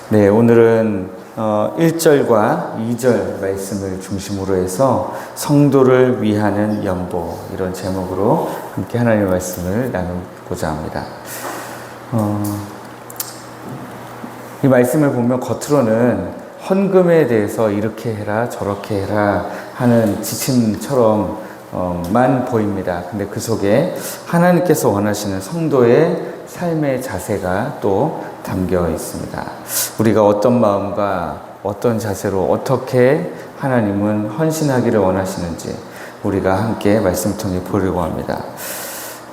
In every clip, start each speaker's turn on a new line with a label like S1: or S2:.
S1: 네, 오늘은 1절과 2절 말씀을 중심으로 해서 성도를 위하는 연보, 이런 제목으로 함께 하나님의 말씀을 나누고자 합니다. 이 말씀을 보면 겉으로는 헌금에 대해서 이렇게 해라 저렇게 해라 하는 지침처럼만 보입니다. 근데 그 속에 하나님께서 원하시는 성도의 삶의 자세가 또 담겨 있습니다. 우리가 어떤 마음과 어떤 자세로 어떻게 하나님은 헌신하기를 원하시는지 우리가 함께 말씀 통해 보려고 합니다.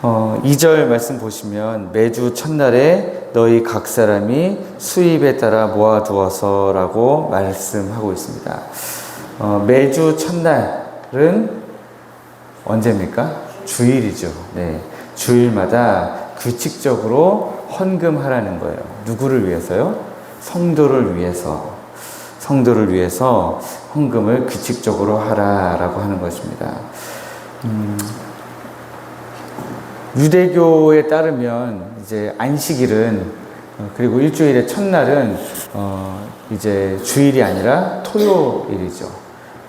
S1: 2절 말씀 보시면 매주 첫날에 너희 각 사람이 수입에 따라 모아두어서 라고 말씀하고 있습니다. 매주 첫날은 언제입니까? 주일이죠. 네, 주일마다 규칙적으로 헌금하라는 거예요. 누구를 위해서요? 성도를 위해서 헌금을 규칙적으로 하라라고 하는 것입니다. 유대교에 따르면 이제 안식일은 그리고 일주일의 첫날은 이제 주일이 아니라 토요일이죠.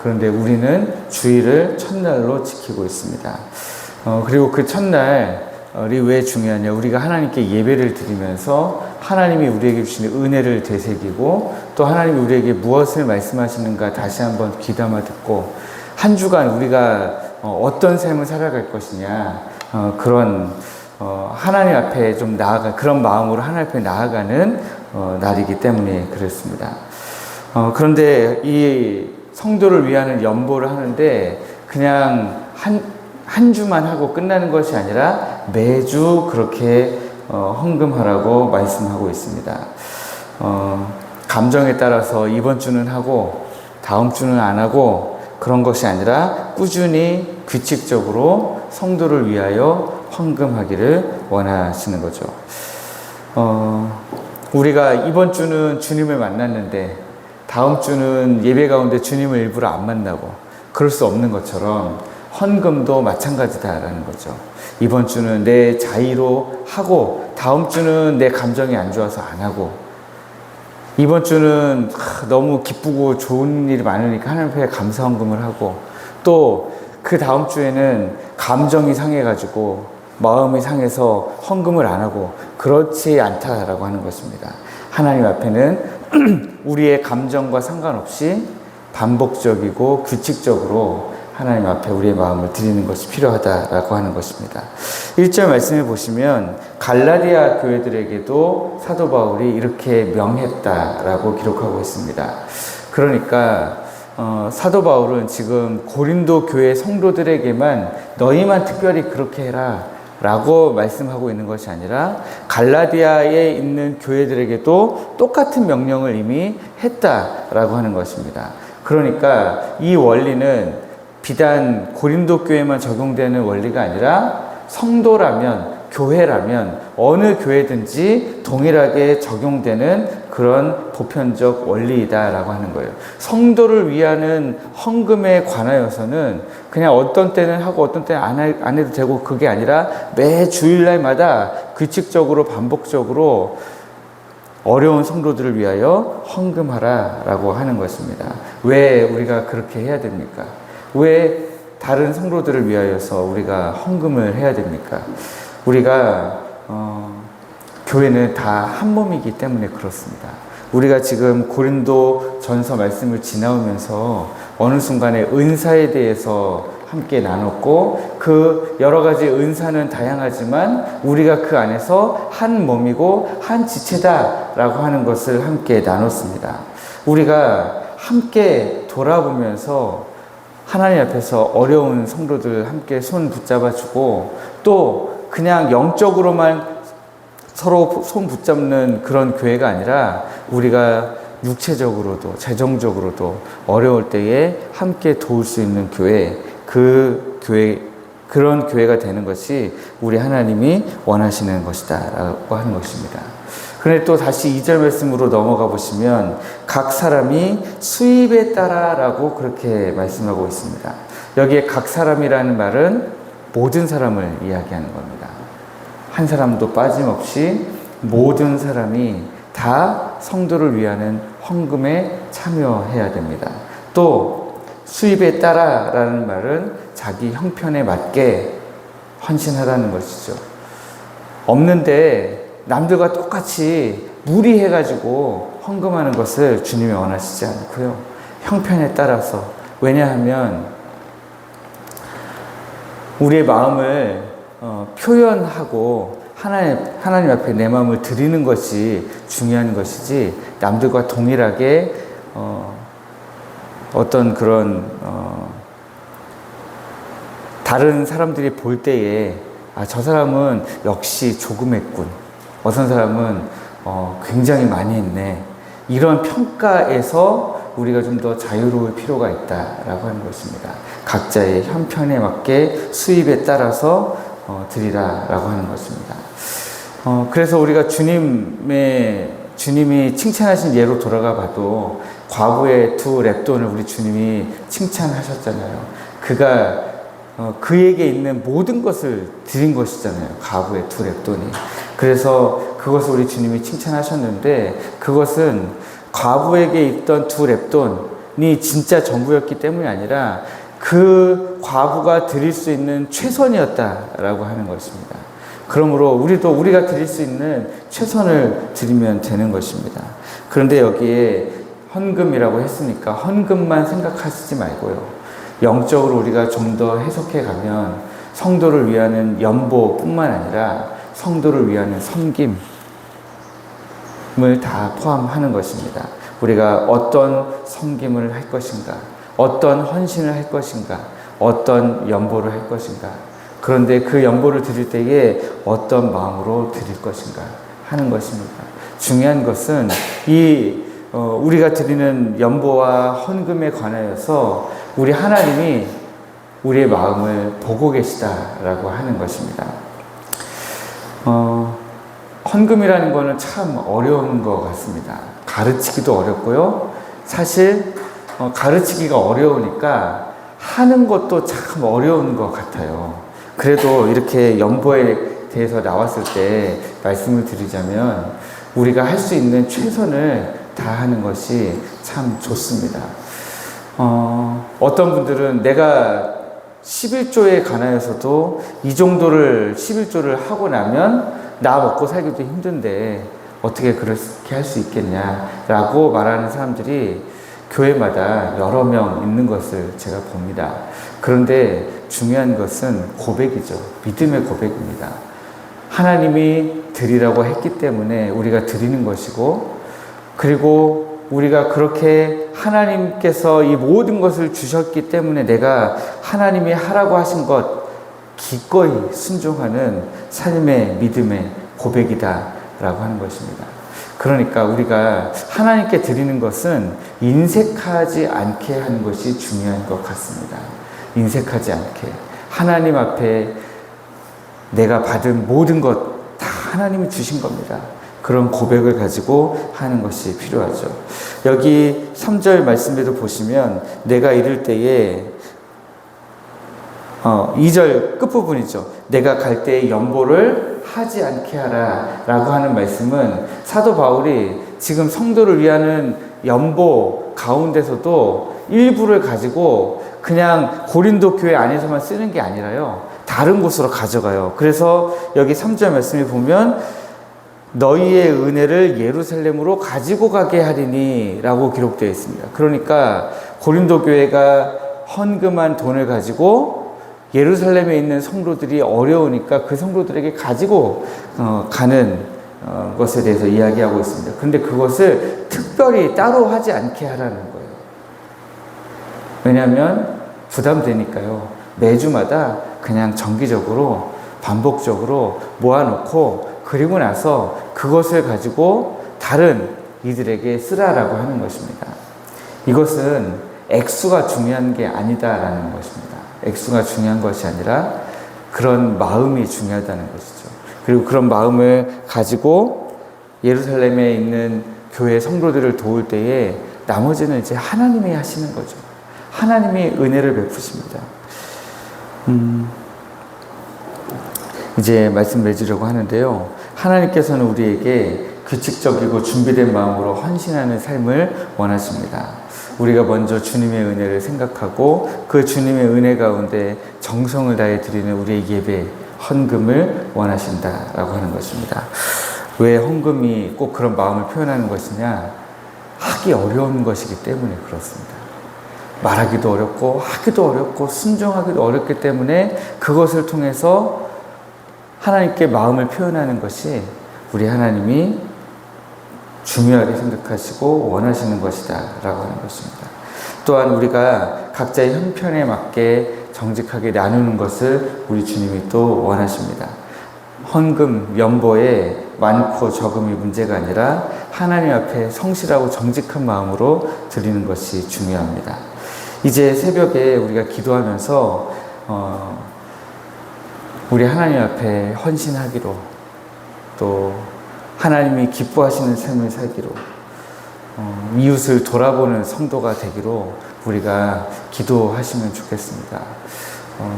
S1: 그런데 우리는 주일을 첫날로 지키고 있습니다. 그리고 그 첫날이 왜 중요하냐? 우리가 하나님께 예배를 드리면서 하나님이 우리에게 주시는 은혜를 되새기고 또 하나님이 우리에게 무엇을 말씀하시는가 다시 한번 귀담아 듣고 한 주간 우리가 어떤 삶을 살아갈 것이냐, 그런 하나님 앞에 좀 그런 마음으로 하나님 앞에 나아가는 날이기 때문에 그렇습니다. 그런데 이 성도를 위하는 연보를 하는데 그냥 한 주만 하고 끝나는 것이 아니라 매주 그렇게 헌금하라고 말씀하고 있습니다. 감정에 따라서 이번 주는 하고 다음 주는 안 하고 그런 것이 아니라 꾸준히 규칙적으로 성도를 위하여 헌금하기를 원하시는 거죠. 우리가 이번 주는 주님을 만났는데 다음 주는 예배 가운데 주님을 일부러 안 만나고 그럴 수 없는 것처럼 헌금도 마찬가지다라는 거죠. 이번 주는 내 자의로 하고 다음 주는 내 감정이 안 좋아서 안 하고 이번 주는 너무 기쁘고 좋은 일이 많으니까 하나님 앞에 감사 헌금을 하고 또 그 다음 주에는 감정이 상해가지고 마음이 상해서 헌금을 안 하고 그렇지 않다라고 하는 것입니다. 하나님 앞에는 우리의 감정과 상관없이 반복적이고 규칙적으로 하나님 앞에 우리의 마음을 드리는 것이 필요하다라고 하는 것입니다. 1절 말씀해 보시면 갈라디아 교회들에게도 사도 바울이 이렇게 명했다라고 기록하고 있습니다. 그러니까 사도 바울은 지금 고린도 교회 성도들에게만 너희만 특별히 그렇게 해라 라고 말씀하고 있는 것이 아니라 갈라디아에 있는 교회들에게도 똑같은 명령을 이미 했다라고 하는 것입니다. 그러니까 이 원리는 비단 고린도 교회만 적용되는 원리가 아니라 성도라면, 교회라면 어느 교회든지 동일하게 적용되는 그런 보편적 원리이다라고 하는 거예요. 성도를 위하는 헌금에 관하여서는 그냥 어떤 때는 하고 어떤 때는 안 해도 되고 그게 아니라 매 주일날마다 규칙적으로 반복적으로 어려운 성도들을 위하여 헌금하라라고 하는 것입니다. 왜 우리가 그렇게 해야 됩니까? 왜 다른 성도들을 위하여서 우리가 헌금을 해야 됩니까? 우리가 교회는 다 한 몸이기 때문에 그렇습니다. 우리가 지금 고린도 전서 말씀을 지나오면서 어느 순간에 은사에 대해서 함께 나눴고 그 여러 가지 은사는 다양하지만 우리가 그 안에서 한 몸이고 한 지체다라고 하는 것을 함께 나눴습니다. 우리가 함께 돌아보면서 하나님 앞에서 어려운 성도들 함께 손 붙잡아주고 또 그냥 영적으로만 서로 손 붙잡는 그런 교회가 아니라 우리가 육체적으로도 재정적으로도 어려울 때에 함께 도울 수 있는 교회, 그런 교회가 되는 것이 우리 하나님이 원하시는 것이다 라고 하는 것입니다. 그런데 또 다시 2절 말씀으로 넘어가 보시면 각 사람이 수입에 따라 라고 그렇게 말씀하고 있습니다. 여기에 각 사람이라는 말은 모든 사람을 이야기하는 겁니다. 한 사람도 빠짐없이 모든 사람이 다 성도를 위하는 헌금에 참여해야 됩니다. 또 수입에 따라라는 말은 자기 형편에 맞게 헌신하라는 것이죠. 없는데 남들과 똑같이 무리해가지고 헌금하는 것을 주님이 원하시지 않고요. 형편에 따라서. 왜냐하면 우리의 마음을 표현하고 하나님 앞에 내 마음을 드리는 것이 중요한 것이지, 남들과 동일하게 어떤 그런 다른 사람들이 볼 때에 저 사람은 역시 조금 했군, 어떤 사람은 굉장히 많이 했네, 이런 평가에서 우리가 좀 더 자유로울 필요가 있다라고 하는 것입니다. 각자의 형편에 맞게 수입에 따라서 드리라라고 하는 것입니다. 그래서 우리가 주님이 칭찬하신 예로 돌아가 봐도 과부의 2렙돈을 우리 주님이 칭찬하셨잖아요. 그가 그에게 있는 모든 것을 드린 것이잖아요. 과부의 2렙돈이. 그래서 그것을 우리 주님이 칭찬하셨는데, 그것은 과부에게 있던 2렙돈이 진짜 전부였기 때문이 아니라 그 과부가 드릴 수 있는 최선이었다라고 하는 것입니다. 그러므로 우리가 드릴 수 있는 최선을 드리면 되는 것입니다. 그런데 여기에 헌금이라고 했으니까 헌금만 생각하시지 말고요. 영적으로 우리가 좀 더 해석해 가면 성도를 위하는 연보뿐만 아니라 성도를 위하는 섬김을 다 포함하는 것입니다. 우리가 어떤 섬김을 할 것인가, 어떤 헌신을 할 것인가, 어떤 연보를 할 것인가, 그런데 그 연보를 드릴 때에 어떤 마음으로 드릴 것인가 하는 것입니다. 중요한 것은 우리가 드리는 연보와 헌금에 관하여서 우리 하나님이 우리의 마음을 보고 계시다라고 하는 것입니다. 헌금이라는 것은 참 어려운 것 같습니다. 가르치기도 어렵고요. 사실 가르치기가 어려우니까 하는 것도 참 어려운 것 같아요. 그래도 이렇게 연보에 대해서 나왔을 때 말씀을 드리자면 우리가 할 수 있는 최선을 다하는 것이 참 좋습니다. 어떤 분들은 내가 11조에 관하여서도 이 정도를 11조를 하고 나면 나 먹고 살기도 힘든데 어떻게 그렇게 할 수 있겠냐라고 말하는 사람들이 교회마다 여러 명 있는 것을 제가 봅니다. 그런데 중요한 것은 고백이죠. 믿음의 고백입니다. 하나님이 드리라고 했기 때문에 우리가 드리는 것이고, 그리고 우리가 그렇게 하나님께서 이 모든 것을 주셨기 때문에 내가 하나님이 하라고 하신 것 기꺼이 순종하는 삶의 믿음의 고백이다라고 하는 것입니다. 그러니까 우리가 하나님께 드리는 것은 인색하지 않게 하는 것이 중요한 것 같습니다. 인색하지 않게 하나님 앞에 내가 받은 모든 것 다 하나님이 주신 겁니다. 그런 고백을 가지고 하는 것이 필요하죠. 여기 3절 말씀에도 보시면 내가 이를 때에 2절 끝부분이죠. 내가 갈 때에 연보를 하지 않게 하라 라고 하는 말씀은 사도 바울이 지금 성도를 위하는 연보 가운데서도 일부를 가지고 그냥 고린도 교회 안에서만 쓰는 게 아니라요, 다른 곳으로 가져가요. 그래서 여기 3절 말씀에 보면 너희의 은혜를 예루살렘으로 가지고 가게 하리니 라고 기록되어 있습니다. 그러니까 고린도 교회가 헌금한 돈을 가지고 예루살렘에 있는 성도들이 어려우니까 그 성도들에게 가지고 가는 것에 대해서 이야기하고 있습니다. 그런데 그것을 특별히 따로 하지 않게 하라는 거예요. 왜냐하면 부담되니까요. 매주마다 그냥 정기적으로 반복적으로 모아놓고 그리고 나서 그것을 가지고 다른 이들에게 쓰라라고 하는 것입니다. 이것은 액수가 중요한 게 아니다라는 것입니다. 액수가 중요한 것이 아니라 그런 마음이 중요하다는 것이죠. 그리고 그런 마음을 가지고 예루살렘에 있는 교회 성도들을 도울 때에 나머지는 이제 하나님이 하시는 거죠. 하나님이 은혜를 베푸십니다. 이제 말씀 맺으려고 하는데요. 하나님께서는 우리에게 규칙적이고 준비된 마음으로 헌신하는 삶을 원하십니다. 우리가 먼저 주님의 은혜를 생각하고 그 주님의 은혜 가운데 정성을 다해 드리는 우리의 예배, 헌금을 원하신다라고 하는 것입니다. 왜 헌금이 꼭 그런 마음을 표현하는 것이냐? 하기 어려운 것이기 때문에 그렇습니다. 말하기도 어렵고 하기도 어렵고 순종하기도 어렵기 때문에 그것을 통해서 하나님께 마음을 표현하는 것이 우리 하나님이 중요하게 생각하시고 원하시는 것이다 라고 하는 것입니다. 또한 우리가 각자의 형편에 맞게 정직하게 나누는 것을 우리 주님이 또 원하십니다. 헌금, 연보에 많고 적음이 문제가 아니라 하나님 앞에 성실하고 정직한 마음으로 드리는 것이 중요합니다. 이제 새벽에 우리가 기도하면서 우리 하나님 앞에 헌신하기로, 또 하나님이 기뻐하시는 삶을 살기로, 이웃을 돌아보는 성도가 되기로 우리가 기도하시면 좋겠습니다.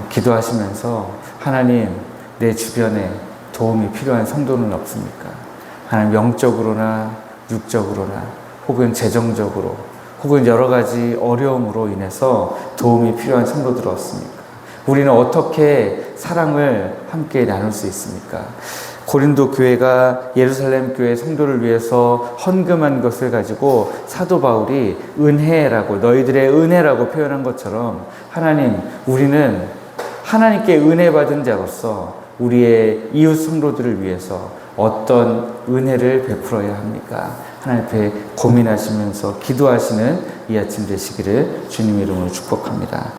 S1: 기도하시면서 하나님, 내 주변에 도움이 필요한 성도는 없습니까? 하나님, 영적으로나 육적으로나 혹은 재정적으로 혹은 여러 가지 어려움으로 인해서 도움이 필요한 성도들 없습니까? 우리는 어떻게 사랑을 함께 나눌 수 있습니까? 고린도 교회가 예루살렘 교회 성도를 위해서 헌금한 것을 가지고 사도 바울이 은혜라고, 너희들의 은혜라고 표현한 것처럼, 하나님, 우리는 하나님께 은혜 받은 자로서 우리의 이웃 성도들을 위해서 어떤 은혜를 베풀어야 합니까? 하나님 앞에 고민하시면서 기도하시는 이 아침 되시기를 주님 이름으로 축복합니다.